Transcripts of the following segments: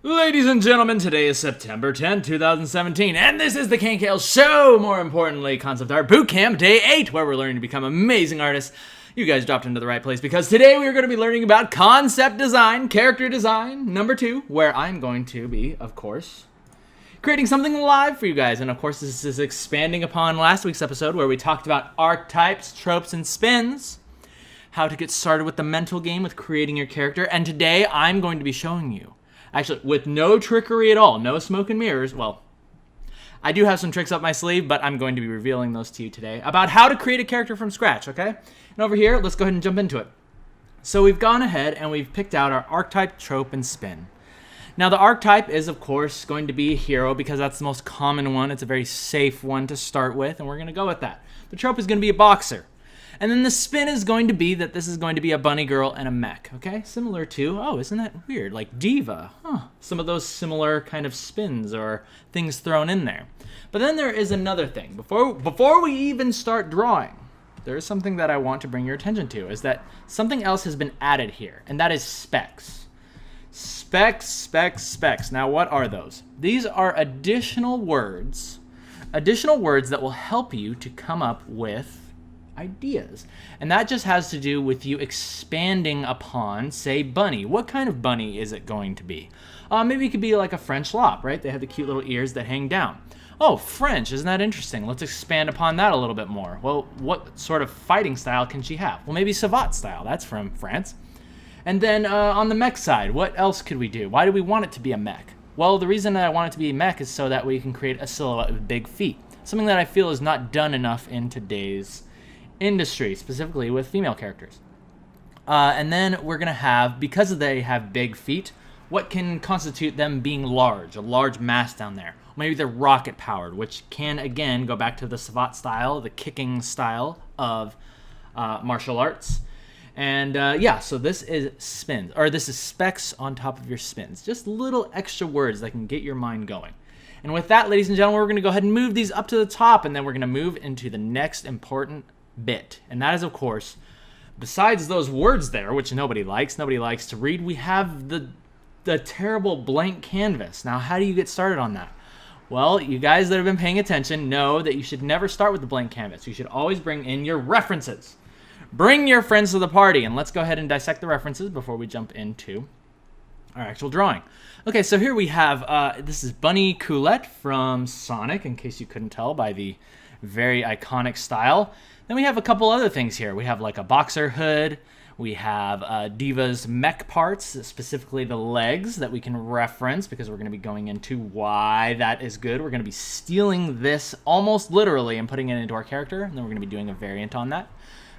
Ladies and gentlemen, today is September 10th, 2017, and this is the Kankale Show! More importantly, Concept Art Bootcamp Day 8, where we're learning to become amazing artists. You guys dropped into the right place, because today we are going to be learning about concept design, character design, number 2, where I'm going to be, of course, creating something live for you guys. And of course, this is expanding upon last week's episode, where we talked about archetypes, tropes, and spins, how to get started with the mental game with creating your character, and today I'm going to be showing you, actually, with no trickery at all, no smoke and mirrors. Well, I do have some tricks up my sleeve, but I'm going to be revealing those to you today about how to create a character from scratch, okay? And over here, let's go ahead and jump into it. So we've gone ahead and we've picked out our archetype, trope, and spin. Now, the archetype is, of course, going to be a hero because that's the most common one. It's a very safe one to start with, and we're going to go with that. The trope is going to be a boxer. And then the spin is going to be that this is going to be a bunny girl and a mech, okay? Similar to, oh, isn't that weird? Like diva, huh? Some of those similar kind of spins or things thrown in there. But then there is another thing. Before we even start drawing, there is something that I want to bring your attention to, is that something else has been added here, and that is specs. Specs. Now, what are those? These are additional words that will help you to come up with ideas. And that just has to do with you expanding upon, say, bunny. What kind of bunny is it going to be? Maybe it could be like a French lop, right? They have the cute little ears that hang down. Oh, French, isn't that interesting? Let's expand upon that a little bit more. Well, what sort of fighting style can she have? Well, maybe savate style. That's from France. And then on the mech side, what else could we do? Why do we want it to be a mech? Well, the reason that I want it to be a mech is so that we can create a silhouette with big feet. Something that I feel is not done enough in today's industry, specifically with female characters. And then we're going to have, because they have big feet, what can constitute them being large, a large mass down there. Maybe they're rocket powered, which can, again, go back to the savate style, the kicking style of martial arts. And yeah, so this is spins, or this is specs on top of your spins. Just little extra words that can get your mind going. And with that, ladies and gentlemen, we're going to go ahead and move these up to the top, and then we're going to move into the next important bit. And that is, of course, besides those words there, which nobody likes to read, we have the terrible blank canvas. Now, how do you get started on that? Well, you guys that have been paying attention know that you should never start with the blank canvas. You should always bring in your references. Bring your friends to the party, and let's go ahead and dissect the references before we jump into our actual drawing. Okay, so here we have, this is Bunny Coolette from Sonic, in case you couldn't tell by the very iconic style. Then we have a couple other things here. We have like a boxer hood. We have Diva's mech parts, specifically the legs that we can reference because we're going to be going into why that is good. We're going to be stealing this almost literally and putting it into our character, and then we're going to be doing a variant on that.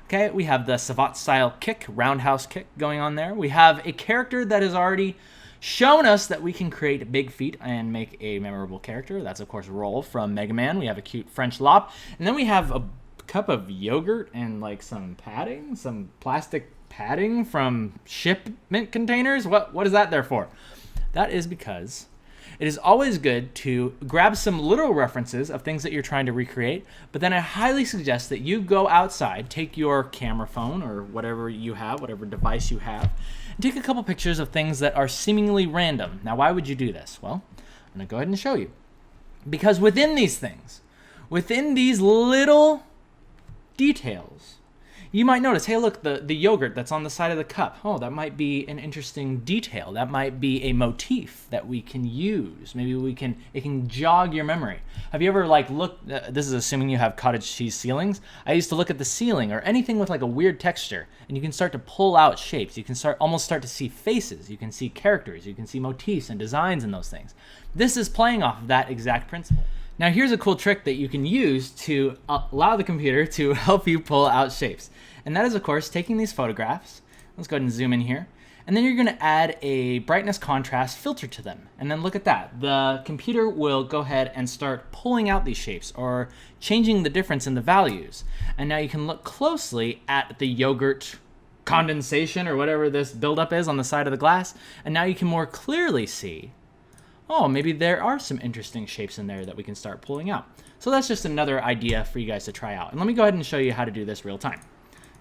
Okay, we have the savate style kick, roundhouse kick going on there. We have a character that has already shown us that we can create big feet and make a memorable character. That's, of course, Roll from Mega Man. We have a cute French lop. And then we have a cup of yogurt and like some padding, some plastic padding from shipment containers. What is that there for? That is because it is always good to grab some literal references of things that you're trying to recreate, but then I highly suggest that you go outside, take your camera phone or whatever you have, whatever device you have, and take a couple pictures of things that are seemingly random. Now, why would you do this? Well, I'm going to go ahead and show you. Because within these things, within these little details, you might notice, hey, look, the yogurt that's on the side of the cup. Oh, that might be an interesting detail. That might be a motif that we can use. Maybe it can jog your memory. Have you ever looked, this is assuming you have cottage cheese ceilings. I used to look at the ceiling or anything with like a weird texture, and you can start to pull out shapes. You can almost start to see faces. You can see characters. You can see motifs and designs in those things. This is playing off of that exact principle. Now, here's a cool trick that you can use to allow the computer to help you pull out shapes. And that is, of course, taking these photographs. Let's go ahead and zoom in here. And then you're going to add a brightness contrast filter to them. And then look at that. The computer will go ahead and start pulling out these shapes or changing the difference in the values. And now you can look closely at the yogurt condensation or whatever this buildup is on the side of the glass. And now you can more clearly see, oh, maybe there are some interesting shapes in there that we can start pulling out. So that's just another idea for you guys to try out. And let me go ahead and show you how to do this real time.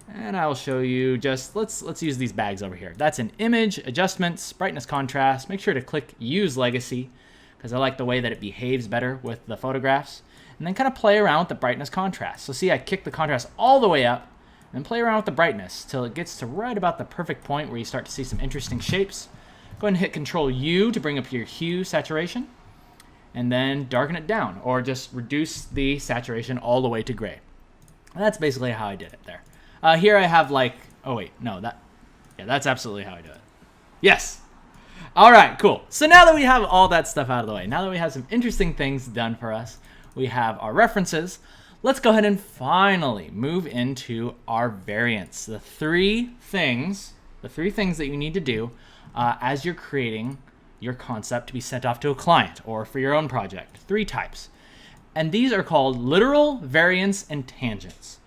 And I'll show you just, let's use these bags over here. That's an image, adjustments, brightness, contrast. Make sure to click use legacy because I like the way that it behaves better with the photographs. And then kind of play around with the brightness contrast. So see, I kick the contrast all the way up and then play around with the brightness till it gets to right about the perfect point where you start to see some interesting shapes. Go ahead and hit Control U to bring up your hue saturation and then darken it down or just reduce the saturation all the way to gray. And that's basically how I did it there. Here I have like, oh wait, no, that's absolutely how I do it. Yes. All right, cool. So now that we have all that stuff out of the way, now that we have some interesting things done for us, we have our references, let's go ahead and finally move into our variants. The three things that you need to do as you're creating your concept to be sent off to a client or for your own project. 3 types. And these are called literal, variants, and tangents.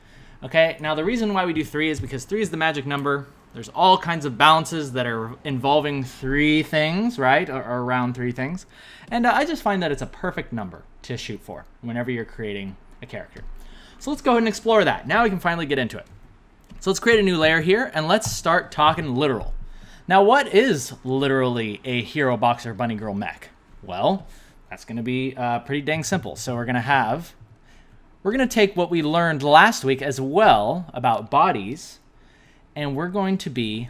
Okay, now the reason why we do 3 is because 3 is the magic number. There's all kinds of balances that are involving 3 things, right? Or around 3 things. And I just find that it's a perfect number to shoot for whenever you're creating a character. So let's go ahead and explore that. Now we can finally get into it. So let's create a new layer here and let's start talking literal. Now what is literally a hero boxer bunny girl mech? Well, that's going to be pretty dang simple. So we're going to take what we learned last week as well about bodies, and we're going to be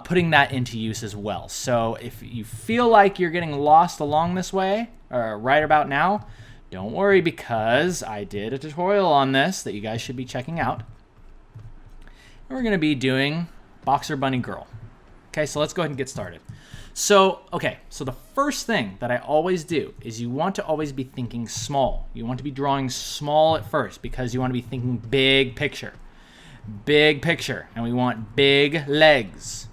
putting that into use as well. So if you feel like you're getting lost along this way, or right about now, don't worry because I did a tutorial on this that you guys should be checking out. And we're going to be doing boxer bunny girl. Okay, so let's go ahead and get started. So the first thing that I always do is you want to always be thinking small. You want to be drawing small at first because you want to be thinking big picture. Big picture, and we want big legs.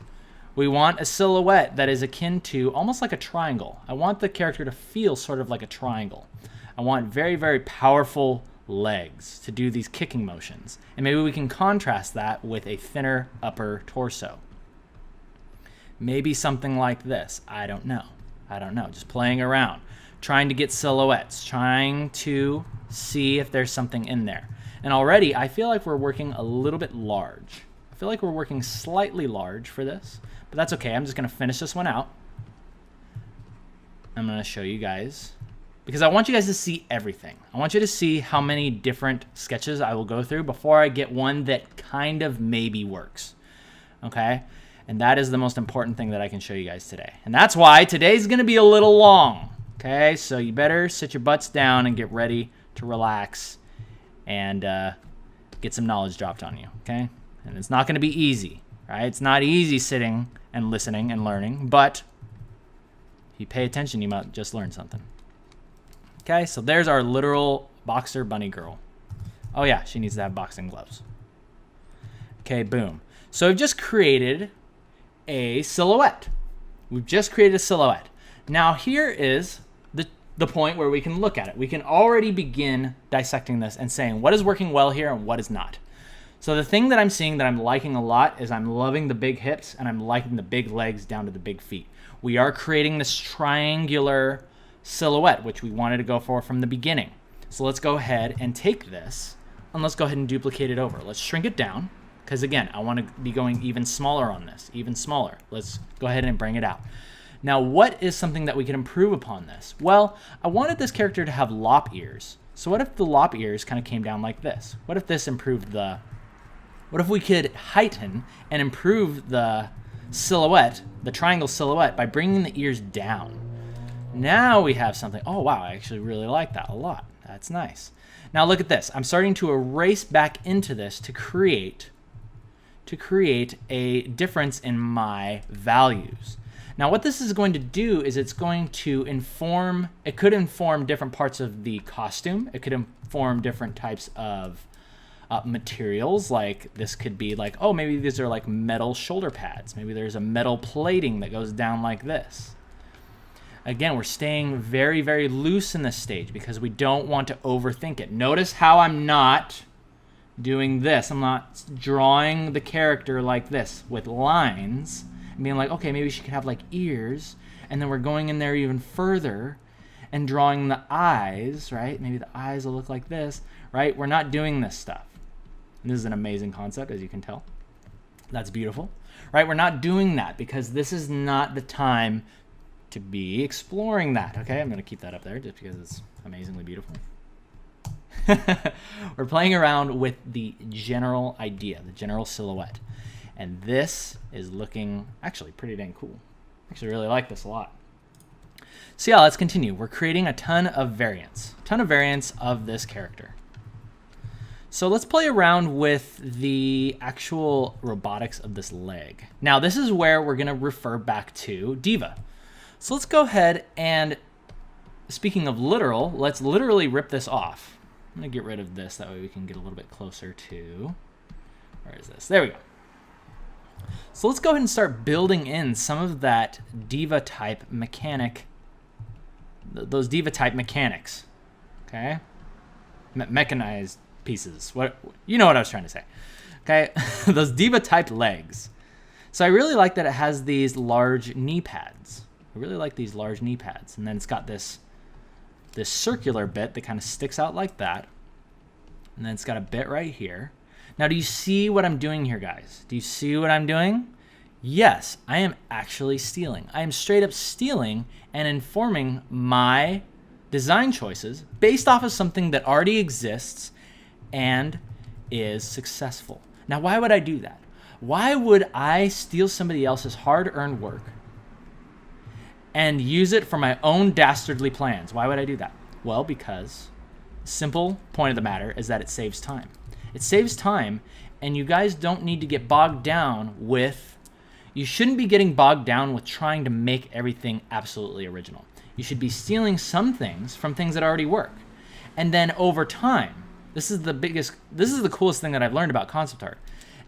We want a silhouette that is akin to almost like a triangle. I want the character to feel sort of like a triangle. I want very, very powerful legs to do these kicking motions. And maybe we can contrast that with a thinner upper torso. Maybe something like this. I don't know. Just playing around, trying to get silhouettes, trying to see if there's something in there. And already I feel like we're working a little bit large. I feel like we're working slightly large for this, but that's okay. I'm just going to finish this one out. I'm going to show you guys because I want you guys to see everything. I want you to see how many different sketches I will go through before I get one that kind of maybe works. Okay? And that is the most important thing that I can show you guys today. And that's why today's going to be a little long. Okay? So you better sit your butts down and get ready to relax and get some knowledge dropped on you. Okay? And it's not going to be easy. Right? It's not easy sitting and listening and learning. But if you pay attention, you might just learn something. Okay? So there's our literal boxer bunny girl. Oh yeah, she needs to have boxing gloves. Okay, boom. So I've just created a silhouette. We've just created a silhouette. Now here is the point where we can look at it. We can already begin dissecting this and saying what is working well here and what is not. So the thing that I'm seeing that I'm liking a lot is I'm loving the big hips and I'm liking the big legs down to the big feet. We are creating this triangular silhouette, which we wanted to go for from the beginning. So let's go ahead and take this and let's go ahead and duplicate it over. Let's shrink it down. Because again, I want to be going even smaller on this, even smaller. Let's go ahead and bring it out. Now, what is something that we can improve upon this? Well, I wanted this character to have lop ears. So what if the lop ears kind of came down like this? What if this improved what if we could heighten and improve the silhouette, the triangle silhouette, by bringing the ears down? Now we have something. Oh, wow, I actually really like that a lot. That's nice. Now look at this. I'm starting to erase back into this to create a difference in my values. Now what this is going to do is it could inform different parts of the costume. It could inform different types of materials. Like this could be like, oh, maybe these are like metal shoulder pads. Maybe there's a metal plating that goes down like this. Again, we're staying very, very loose in this stage because we don't want to overthink it. Notice how I'm not doing this. I'm not drawing the character like this with lines and being like, okay, maybe she could have like ears, and then we're going in there even further and drawing the eyes, right? Maybe the eyes will look like this, right? We're not doing this stuff. And this is an amazing concept, as you can tell. That's beautiful, right? We're not doing that because this is not the time to be exploring that, okay? I'm going to keep that up there just because it's amazingly beautiful. We're playing around with the general idea, the general silhouette. And this is looking actually pretty dang cool. Actually really like this a lot. So yeah, let's continue. We're creating a ton of variants of this character. So let's play around with the actual robotics of this leg. Now this is where we're gonna refer back to Diva. So let's go ahead and, speaking of literal, let's literally rip this off. I'm gonna get rid of this, that way we can get a little bit closer to, where is this? There we go. So let's go ahead and start building in some of that Diva type mechanic, those Diva type mechanics, okay? Mechanized pieces, what, you know what I was trying to say, okay? Those Diva type legs. So I really like that it has these large knee pads. I really like these large knee pads. And then it's got this circular bit that kind of sticks out like that. And then it's got a bit right here. Now, do you see what I'm doing here, guys? Do you see what I'm doing? Yes, I am actually stealing. I am straight up stealing and informing my design choices based off of something that already exists and is successful. Now, why would I do that? Why would I steal somebody else's hard-earned work and use it for my own dastardly plans? Why would I do that? Well, because simple point of the matter is that it saves time. It saves time, and you guys don't need to get bogged down with, you shouldn't be getting bogged down with trying to make everything absolutely original. You should be stealing some things from things that already work. And then over time, this is the coolest thing that I've learned about concept art,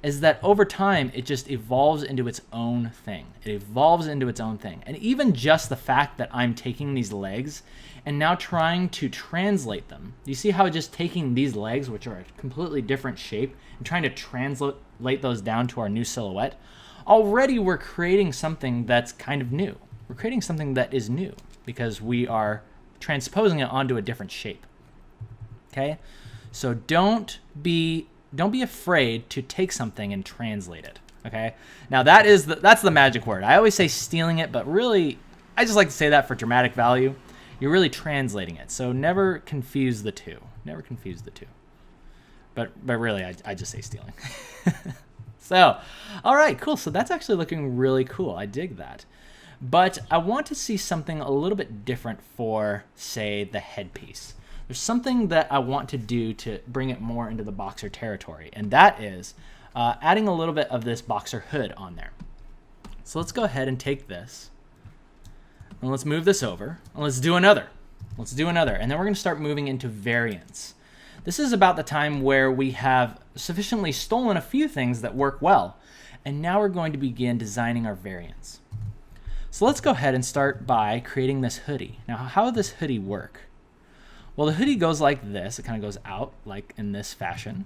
is that over time, it just evolves into its own thing. It evolves into its own thing. And even just the fact that I'm taking these legs and now trying to translate them. You see how just taking these legs, which are a completely different shape, and trying to translate those down to our new silhouette, already we're creating something that's kind of new. We're creating something that is new because we are transposing it onto a different shape. Okay? So don't be afraid to take something and translate it. Okay? Now that's the magic word. I always say stealing it, but really I just like to say that for dramatic value. You're really translating it. So never confuse the two. Never confuse the two. But really, I just say stealing. So, all right, cool. So that's actually looking really cool. I dig that. But I want to see something a little bit different for, say, the headpiece. There's something that I want to do to bring it more into the boxer territory, and that is adding a little bit of this boxer hood on there. So let's go ahead and take this. And let's move this over, and let's do another. Let's do another, and then we're going to start moving into variants. This is about the time where we have sufficiently stolen a few things that work well, and now we're going to begin designing our variants. So let's go ahead and start by creating this hoodie. Now, how would this hoodie work? Well, the hoodie goes like this. It kind of goes out like in this fashion.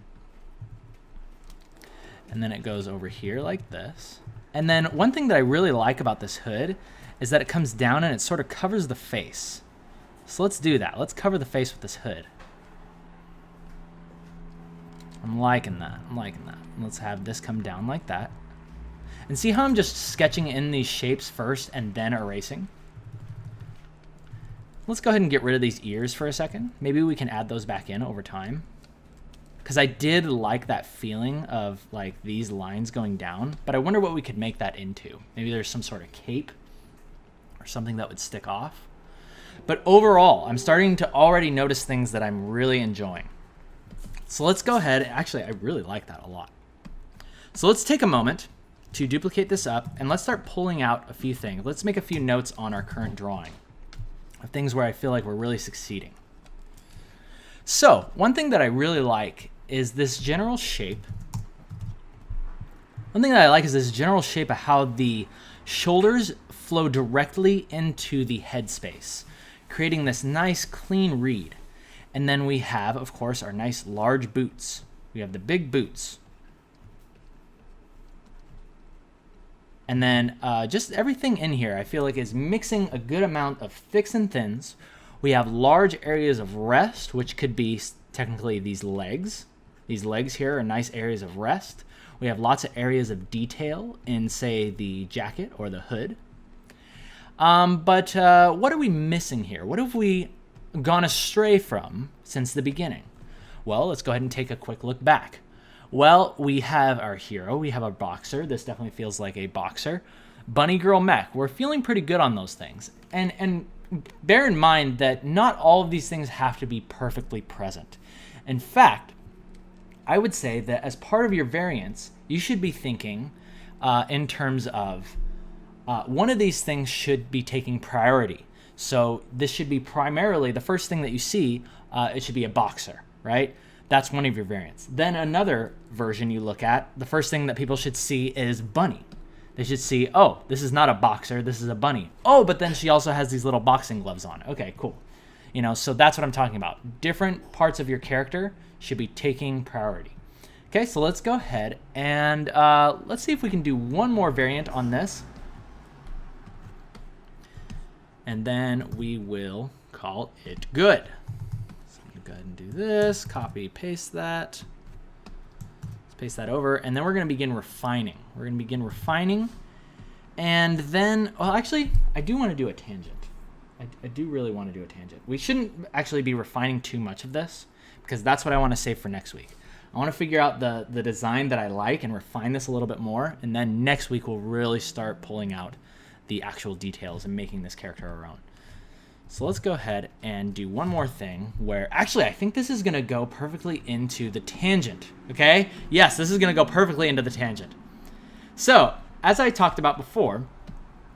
And then it goes over here like this. And then one thing that I really like about this hood is that it comes down and it sort of covers the face. So let's do that. Let's cover the face with this hood. I'm liking that. I'm liking that. Let's have this come down like that. And see how I'm just sketching in these shapes first and then erasing? Let's go ahead and get rid of these ears for a second. Maybe we can add those back in over time. Because I did like that feeling of like these lines going down, but I wonder what we could make that into. Maybe there's some sort of cape or something that would stick off. But overall, I'm starting to already notice things that I'm really enjoying. So let's go ahead. Actually, I really like that a lot. So let's take a moment to duplicate this up and let's start pulling out a few things. Let's make a few notes on our current drawing of things where I feel like we're really succeeding. So one thing that I really like is this general shape. One thing that I like is this general shape of how the shoulders flow directly into the head space, creating this nice clean read. And then we have, of course, our nice large boots. We have the big boots. And then just everything in here I feel like is mixing a good amount of thicks and thins. We have large areas of rest, which could be technically these legs. These legs here are nice areas of rest. We have lots of areas of detail in, say, the jacket or the hood. But what are we missing here? What have we gone astray from since the beginning? Well, let's go ahead and take a quick look back. Well, we have our hero. We have a boxer. This definitely feels like a boxer. Bunny girl mech. We're feeling pretty good on those things. And bear in mind that not all of these things have to be perfectly present. In fact, I would say that as part of your variants, you should be thinking in terms of one of these things should be taking priority. So this should be primarily the first thing that you see. It should be a boxer, right? That's one of your variants. Then another version you look at, the first thing that people should see is bunny. They should see, oh, this is not a boxer, this is a bunny. Oh, but then she also has these little boxing gloves on. Okay, cool. You know, so that's what I'm talking about. Different parts of your character should be taking priority. Okay, so let's go ahead and let's see if we can do one more variant on this. And then we will call it good. So I'm going to go ahead and do this, copy, paste that. Let's paste that over, and then we're going to begin refining. We're going to begin refining, and then, well, actually, I do want to do a tangent. I do really want to do a tangent. We shouldn't actually be refining too much of this, because that's what I want to save for next week. I want to figure out the design that I like and refine this a little bit more, and then next week we'll really start pulling out the actual details and making this character our own. So let's go ahead and do one more thing where, actually, I think this is going to go perfectly into the tangent, okay? Yes, this is going to go perfectly into the tangent. So, as I talked about before,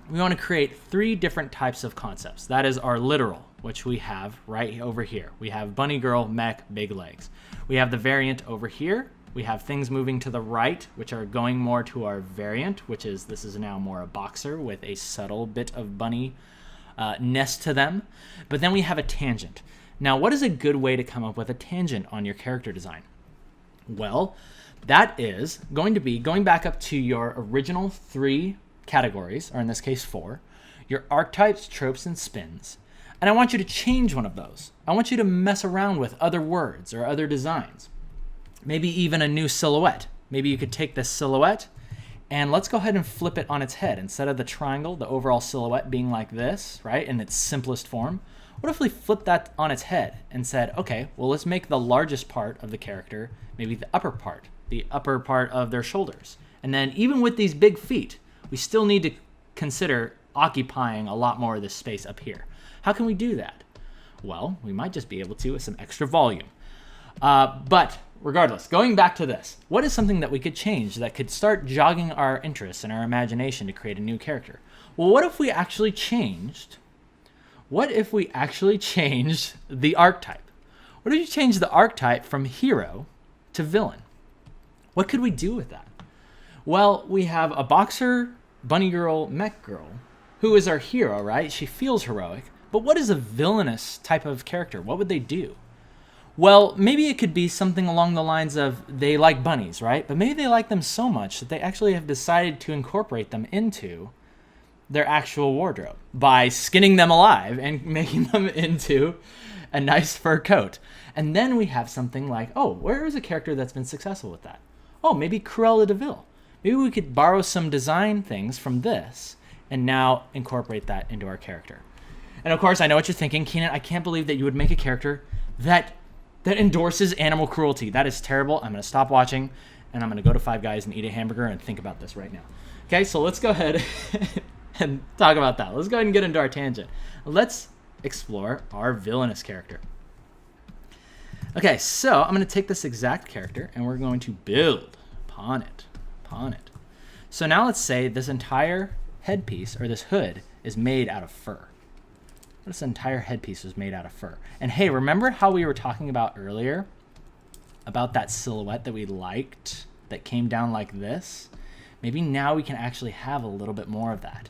we want to create 3 different types of concepts. That is our literal, which we have right over here. We have bunny girl, mech, big legs. We have the variant over here. We have things moving to the right, which are going more to our variant, which is, this is now more a boxer with a subtle bit of bunny ness to them. But then we have a tangent. Now, what is a good way to come up with a tangent on your character design? Well, that is going to be going back up to your original 3 categories, or in this case 4, your archetypes, tropes, and spins. And I want you to change one of those. I want you to mess around with other words or other designs. Maybe even a new silhouette. Maybe you could take this silhouette and let's go ahead and flip it on its head. Instead of the triangle, the overall silhouette being like this, right, in its simplest form, what if we flipped that on its head and said, okay, well, let's make the largest part of the character maybe the upper part of their shoulders. And then even with these big feet, we still need to consider occupying a lot more of this space up here. How can we do that? Well, we might just be able to with some extra volume. But regardless, going back to this, what is something that we could change that could start jogging our interest and our imagination to create a new character? Well, what if we actually changed the archetype? What if you change the archetype from hero to villain? What could we do with that? Well, we have a boxer, bunny girl, mech girl, who is our hero, right? She feels heroic. But what is a villainous type of character? What would they do? Well, maybe it could be something along the lines of they like bunnies, right? But maybe they like them so much that they actually have decided to incorporate them into their actual wardrobe by skinning them alive and making them into a nice fur coat. And then we have something like, oh, where is a character that's been successful with that? Oh, maybe Cruella de Vil. Maybe we could borrow some design things from this and now incorporate that into our character. And of course, I know what you're thinking, Keenan, I can't believe that you would make a character that endorses animal cruelty. That is terrible. I'm going to stop watching, and I'm going to go to Five Guys and eat a hamburger and think about this right now. Okay, so let's go ahead and talk about that. Let's go ahead and get into our tangent. Let's explore our villainous character. Okay, so I'm going to take this exact character, and we're going to build upon it. So now let's say this entire headpiece, or this hood, is made out of fur. This entire headpiece was made out of fur. And hey, remember how we were talking about earlier about that silhouette that we liked that came down like this? Maybe now we can actually have a little bit more of that.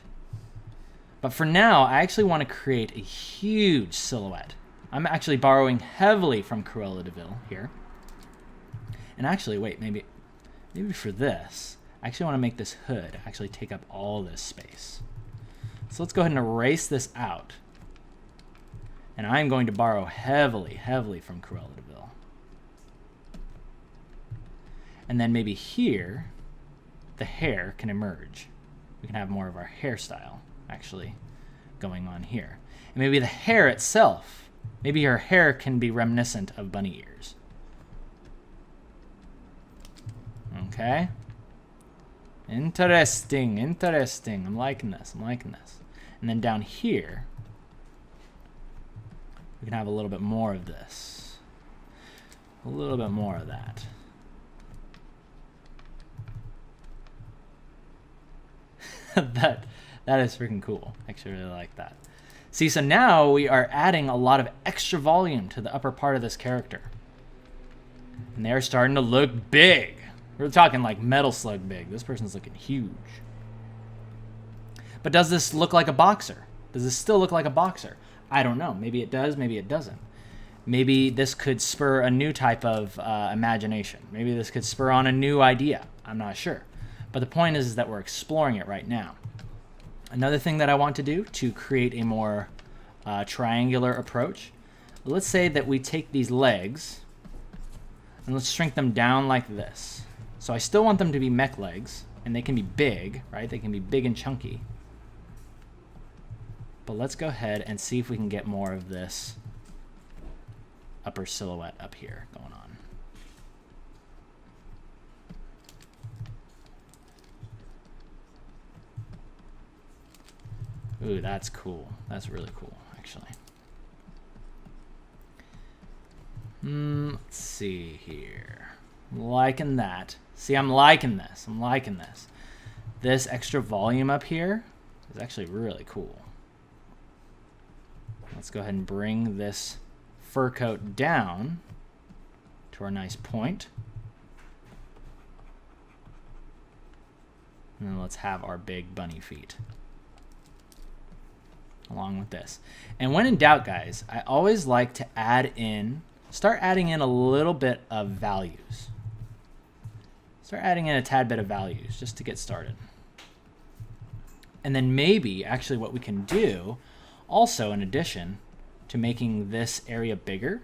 But for now, I actually want to create a huge silhouette. I'm actually borrowing heavily from Cruella de Vil here. And actually, wait, maybe for this, I actually want to make this hood actually take up all this space. So let's go ahead and erase this out. And I'm going to borrow heavily from Cruella de Vil. And then maybe here, the hair can emerge. We can have more of our hairstyle actually going on here. And maybe the hair itself, maybe her hair can be reminiscent of bunny ears. Okay. Interesting, interesting. I'm liking this, I'm liking this. And then down here, we can have a little bit more of this. A little bit more of that. That is freaking cool. I actually really like that. See, so now we are adding a lot of extra volume to the upper part of this character. And they're starting to look big. We're talking like Metal Slug big. This person's looking huge. But does this look like a boxer? Does this still look like a boxer? I don't know. Maybe it does, maybe it doesn't. Maybe this could spur a new type of imagination. Maybe this could spur on a new idea. I'm not sure. But the point is that we're exploring it right now. Another thing that I want to do to create a more triangular approach, let's say that we take these legs and let's shrink them down like this. So I still want them to be mech legs, and they can be big, right? They can be big and chunky. But let's go ahead and see if we can get more of this upper silhouette up here going on. Ooh, that's cool. That's really cool, actually. Let's see here. I'm liking that. See, I'm liking this. I'm liking this. This extra volume up here is actually really cool. Let's go ahead and bring this fur coat down to our nice point. And then let's have our big bunny feet along with this. And when in doubt, guys, I always like to start adding in a little bit of values. Start adding in a tad bit of values just to get started. And then maybe actually what we can do also, in addition to making this area bigger,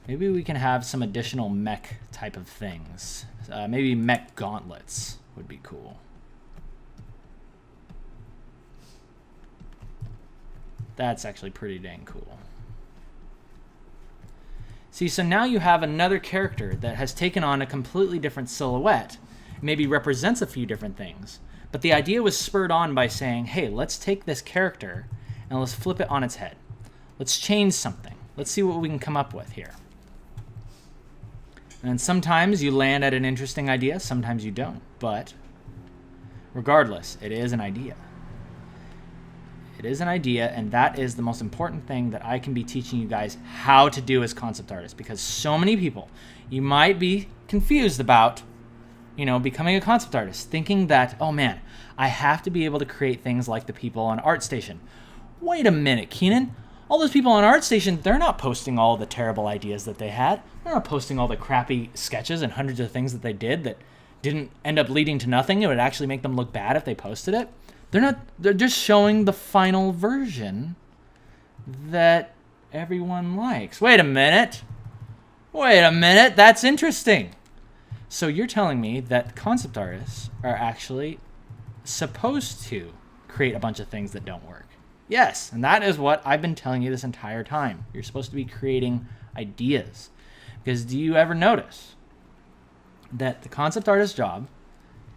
maybe we can have some additional mech type of things. Maybe mech gauntlets would be cool. That's actually pretty dang cool. See, so now you have another character that has taken on a completely different silhouette, maybe represents a few different things. But the idea was spurred on by saying, hey, let's take this character and let's flip it on its head. Let's change something. Let's see what we can come up with here. And sometimes you land at an interesting idea, sometimes you don't. But regardless, it is an idea. It is an idea, and that is the most important thing that I can be teaching you guys how to do as concept artists, because so many people, you might be confused about, becoming a concept artist, thinking that, oh man, I have to be able to create things like the people on ArtStation. Wait a minute, Keenan. All those people on ArtStation, they're not posting all the terrible ideas that they had. They're not posting all the crappy sketches and hundreds of things that they did that didn't end up leading to nothing. It would actually make them look bad if they posted it. They're just showing the final version that everyone likes. Wait a minute, that's interesting. So you're telling me that concept artists are actually supposed to create a bunch of things that don't work. Yes, and that is what I've been telling you this entire time. You're supposed to be creating ideas. Because do you ever notice that the concept artist's job,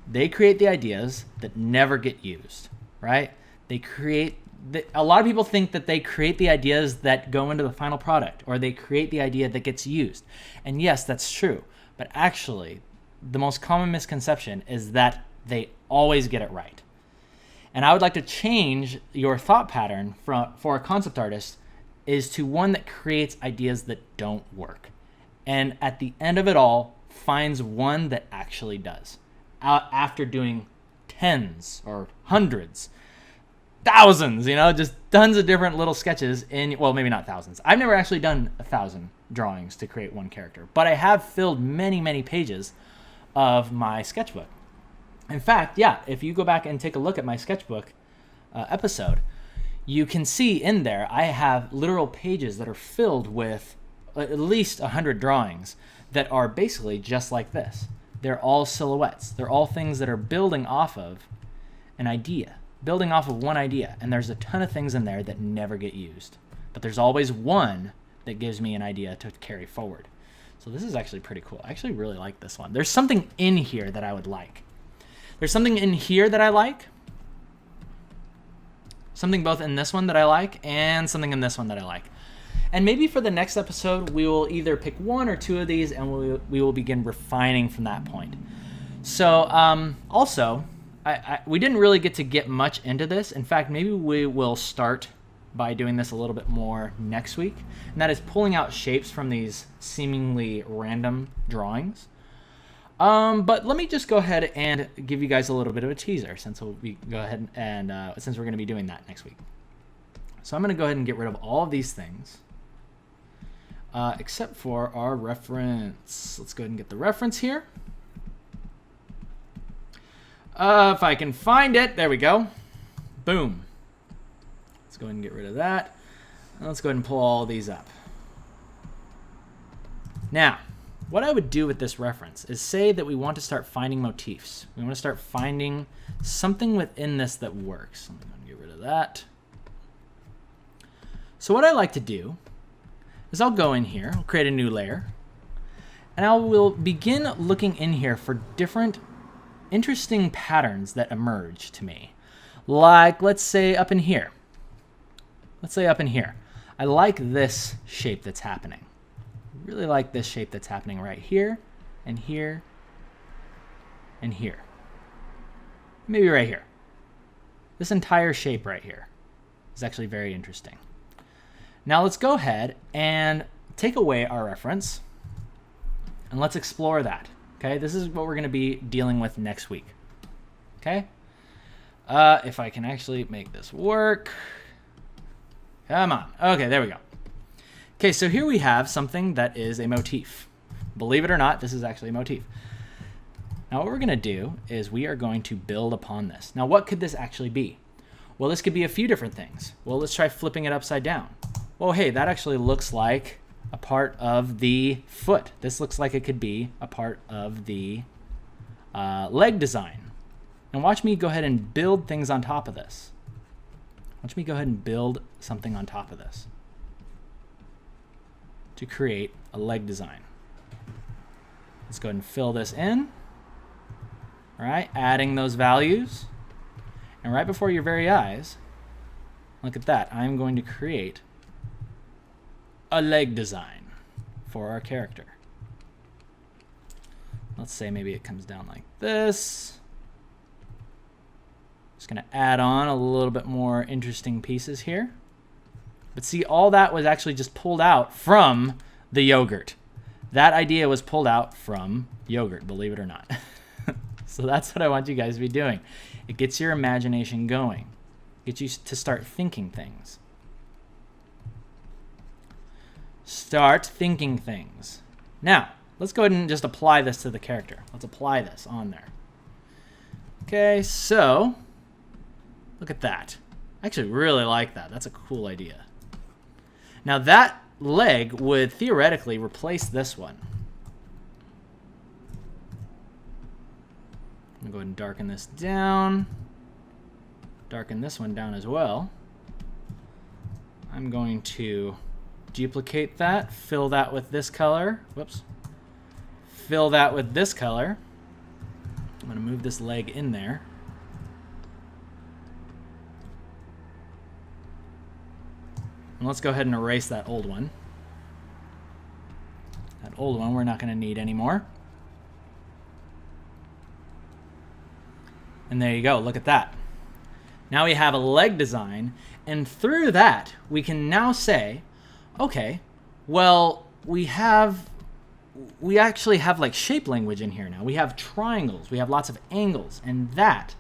they create the ideas that never get used, right? A lot of people think that they create the ideas that go into the final product, or they create the idea that gets used. And yes, that's true. But actually, the most common misconception is that they always get it right. And I would like to change your thought pattern for a concept artist is to one that creates ideas that don't work. And at the end of it all, finds one that actually does. After doing tens or hundreds, thousands, just tons of different little sketches well, maybe not thousands. I've never actually done 1,000 drawings to create one character, but I have filled many, many pages of my sketchbook. In fact, yeah, if you go back and take a look at my sketchbook episode, you can see in there I have literal pages that are filled with at least 100 drawings that are basically just like this. They're all silhouettes. They're all things that are building off of an idea, building off of one idea. And there's a ton of things in there that never get used. But there's always one that gives me an idea to carry forward. So this is actually pretty cool. I actually really like this one. There's something in here that I would like. There's something in here that I like. Something both in this one that I like and something in this one that I like. And maybe for the next episode, we will either pick one or two of these and we will begin refining from that point. So also, we didn't really get much into this. In fact, maybe we will start by doing this a little bit more next week. And that is pulling out shapes from these seemingly random drawings. But let me just go ahead and give you guys a little bit of a teaser since we go ahead and since we're going to be doing that next week. So I'm going to go ahead and get rid of all of these things. Except for our reference. Let's go ahead and get the reference here. If I can find it, there we go. Boom. Let's go ahead and get rid of that. Now let's go ahead and pull all these up. Now, what I would do with this reference is say that we want to start finding motifs. We want to start finding something within this that works. I'm going to get rid of that. So what I like to do is I'll go in here, I'll create a new layer, and I will begin looking in here for different interesting patterns that emerge to me. Like, let's say up in here. I like this shape that's happening. I really like this shape that's happening right here, and here, and here. Maybe right here. This entire shape right here is actually very interesting. Now let's go ahead and take away our reference and let's explore that. Okay, this is what we're going to be dealing with next week. Okay, if I can actually make this work. Come on. Okay, there we go. Okay, so here we have something that is a motif. Believe it or not, this is actually a motif. Now what we're going to do is we are going to build upon this. Now what could this actually be? Well, this could be a few different things. Well, let's try flipping it upside down. Well, hey, that actually looks like a part of the foot. This looks like it could be a part of the leg design. And watch me go ahead and build things on top of this. Watch me go ahead and build something on top of this to create a leg design. Let's go ahead and fill this in. All right, adding those values. And right before your very eyes, look at that. I'm going to create a leg design for our character. Let's say maybe it comes down like this. Just going to add on a little bit more interesting pieces here. But see, all that was actually just pulled out from the yogurt. That idea was pulled out from yogurt, believe it or not. So that's what I want you guys to be doing. It gets your imagination going. Gets you to start thinking things. Start thinking things. Now, let's go ahead and just apply this to the character. Let's apply this on there. Okay, so look at that. I actually really like that. That's a cool idea. Now that leg would theoretically replace this one. I'm going to go ahead and darken this down. Darken this one down as well. I'm going to duplicate that, fill that with this color. Whoops. Fill that with this color. I'm going to move this leg in there. And let's go ahead and erase that old one. That old one we're not going to need anymore. And there you go. Look at that. Now we have a leg design, and through that we can now say, okay, well, we actually have like shape language in here now. We have triangles, we have lots of angles, and that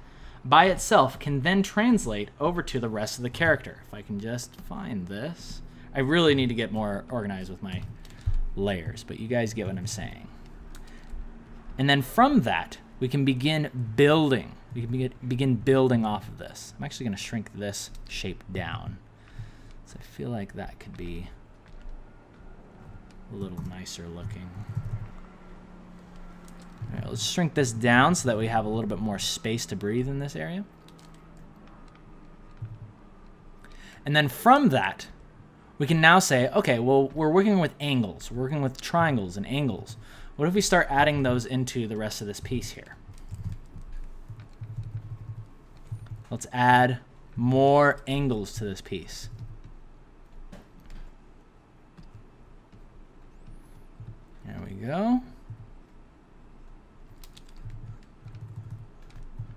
by itself can then translate over to the rest of the character. If I can just find this. I really need to get more organized with my layers, but you guys get what I'm saying. And then from that, we can begin building. We can begin building off of this. I'm actually going to shrink this shape down. So I feel like that could be a little nicer looking. All right, let's shrink this down so that we have a little bit more space to breathe in this area. And then from that, we can now say, okay, well, we're working with angles. We're working with triangles and angles. What if we start adding those into the rest of this piece here? Let's add more angles to this piece. There we go.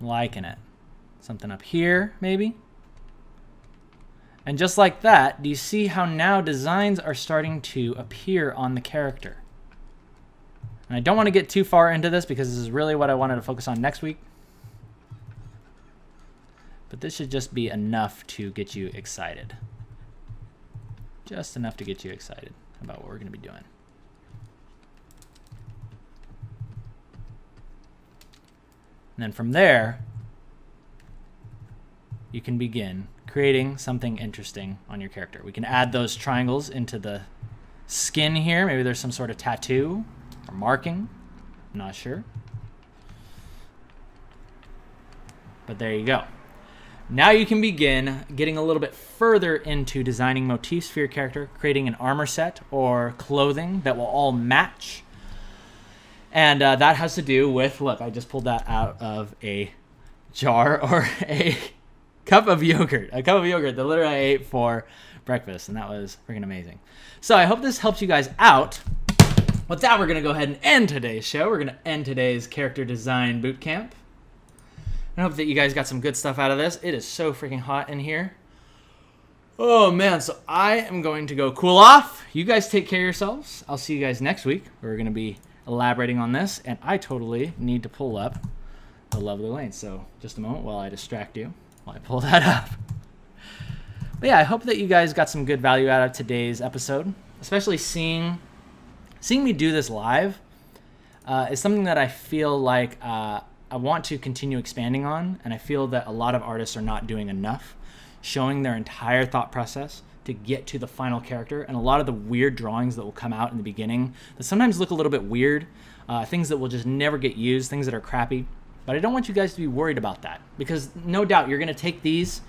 Liking it. Something up here, maybe. And just like that, do you see how now designs are starting to appear on the character? And I don't want to get too far into this because this is really what I wanted to focus on next week. But this should just be enough to get you excited. Just enough to get you excited about what we're going to be doing. And then from there, you can begin creating something interesting on your character. We can add those triangles into the skin here. Maybe there's some sort of tattoo or marking. I'm not sure. But there you go. Now you can begin getting a little bit further into designing motifs for your character, creating an armor set or clothing that will all match. And that has to do with, look, I just pulled that out of a jar or a cup of yogurt. A cup of yogurt that literally I ate for breakfast, and that was freaking amazing. So I hope this helps you guys out. With that, we're going to go ahead and end today's show. We're going to end today's character design boot camp. I hope that you guys got some good stuff out of this. It is so freaking hot in here. Oh, man. So I am going to go cool off. You guys take care of yourselves. I'll see you guys next week. We're going to be elaborating on this, and I totally need to pull up the lovely lane. So just a moment while I distract you, while I pull that up. But yeah, I hope that you guys got some good value out of today's episode, especially seeing me do this live is something that I feel like I want to continue expanding on, and I feel that a lot of artists are not doing enough, showing their entire thought process to get to the final character, and a lot of the weird drawings that will come out in the beginning that sometimes look a little bit weird, things that will just never get used, things that are crappy. But I don't want you guys to be worried about that, because no doubt you're going to take these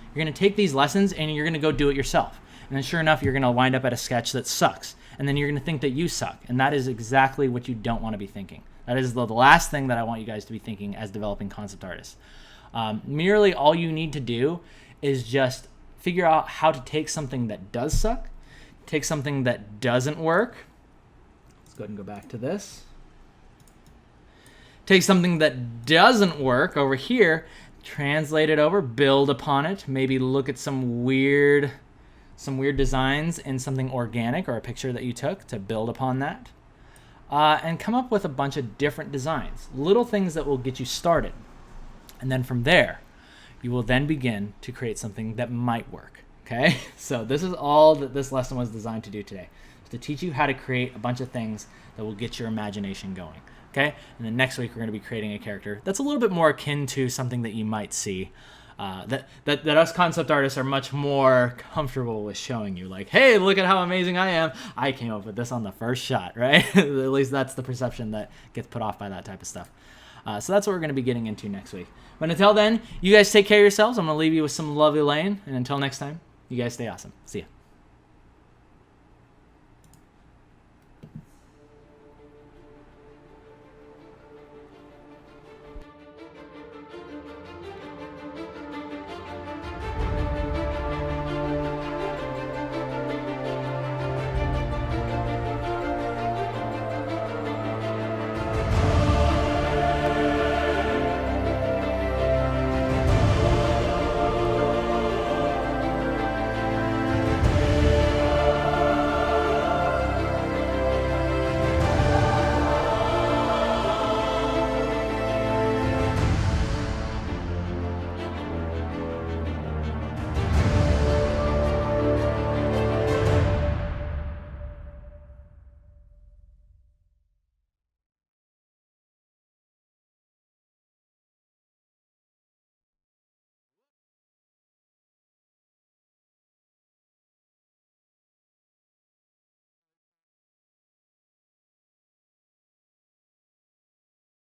lessons and you're going to go do it yourself. And then sure enough, you're going to wind up at a sketch that sucks, and then you're going to think that you suck, and that is exactly what you don't want to be thinking. That is the last thing that I want you guys to be thinking as developing concept artists. Merely all you need to do is just figure out how to take something that does suck, take something that doesn't work. Let's go ahead and go back to this. Take something that doesn't work over here, translate it over, build upon it, maybe look at some weird designs in something organic or a picture that you took to build upon that. And come up with a bunch of different designs, little things that will get you started. And then from there, you will then begin to create something that might work, okay? So this is all that this lesson was designed to do today, to teach you how to create a bunch of things that will get your imagination going, okay? And then next week, we're gonna be creating a character that's a little bit more akin to something that you might see, that us concept artists are much more comfortable with showing you, like, hey, look at how amazing I am. I came up with this on the first shot, right? At least that's the perception that gets put off by that type of stuff. So that's what we're going to be getting into next week. But until then, you guys take care of yourselves. I'm going to leave you with some lovely lane. And until next time, you guys stay awesome. See ya.